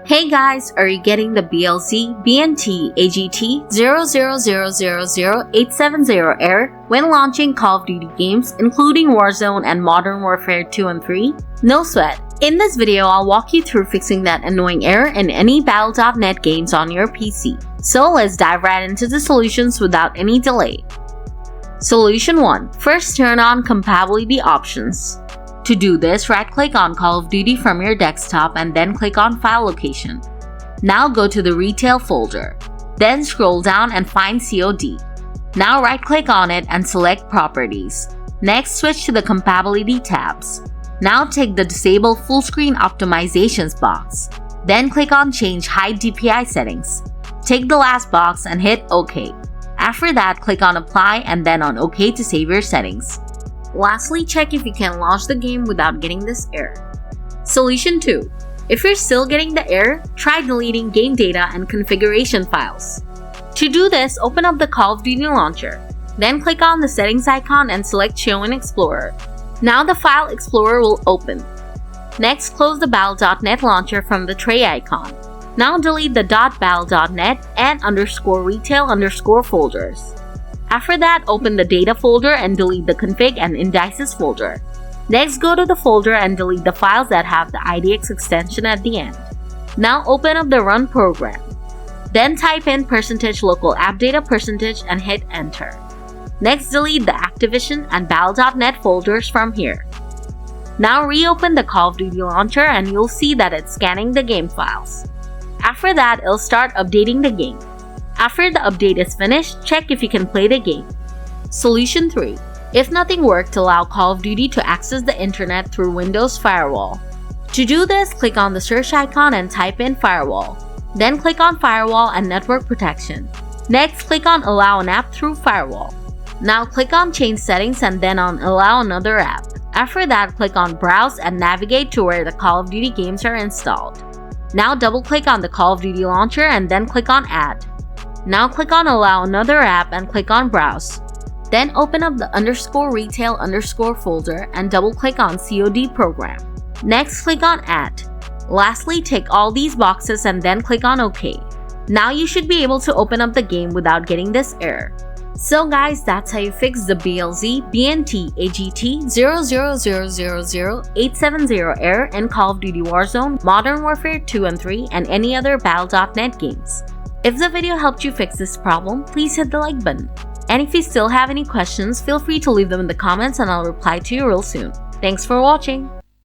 Hey guys, are you getting the BLZBNTAGT00000870 error when launching Call of Duty games including Warzone and Modern Warfare 2 and 3? No sweat. In this video, I'll walk you through fixing that annoying error in any Battle.net games on your PC. So let's dive right into the solutions without any delay. Solution 1. First, turn on compatibility options. To do this, right-click on Call of Duty from your desktop and then click on File Location. Now go to the Retail folder. Then scroll down and find COD. Now right-click on it and select Properties. Next, switch to the Compatibility tabs. Now take the Disable Full Screen Optimizations box. Then click on Change Hide DPI Settings. Take the last box and hit OK. After that, click on Apply and then on OK to save your settings. Lastly, check if you can launch the game without getting this error. Solution 2. If you're still getting the error, try deleting game data and configuration files. To do this, open up the Call of Duty launcher. Then click on the settings icon and select Show in Explorer. Now the File Explorer will open. Next, close the Battle.net launcher from the tray icon. Now delete the .battle.net and _retail_ folders. After that, open the Data folder and delete the Config and Indices folder. Next, go to the folder and delete the files that have the IDX extension at the end. Now open up the Run program. Then type in %local app data % and hit Enter. Next, delete the Activision and Battle.net folders from here. Now reopen the Call of Duty launcher and you'll see that it's scanning the game files. After that, it'll start updating the game. After the update is finished, check if you can play the game. Solution 3. If nothing worked, allow Call of Duty to access the internet through Windows Firewall. To do this, click on the search icon and type in Firewall. Then click on Firewall and Network Protection. Next, click on Allow an app through Firewall. Now click on Change Settings and then on Allow another app. After that, click on Browse and navigate to where the Call of Duty games are installed. Now double-click on the Call of Duty launcher and then click on Add. Now click on Allow another app and click on Browse. Then open up the _retail_ folder and double-click on COD program. Next, click on Add. Lastly, tick all these boxes and then click on OK. Now you should be able to open up the game without getting this error. So guys, that's how you fix the BLZBNTAGT00000870 error in Call of Duty Warzone, Modern Warfare 2 and 3, and any other Battle.net games. If the video helped you fix this problem, please hit the like button. And if you still have any questions, feel free to leave them in the comments and I'll reply to you real soon. Thanks for watching!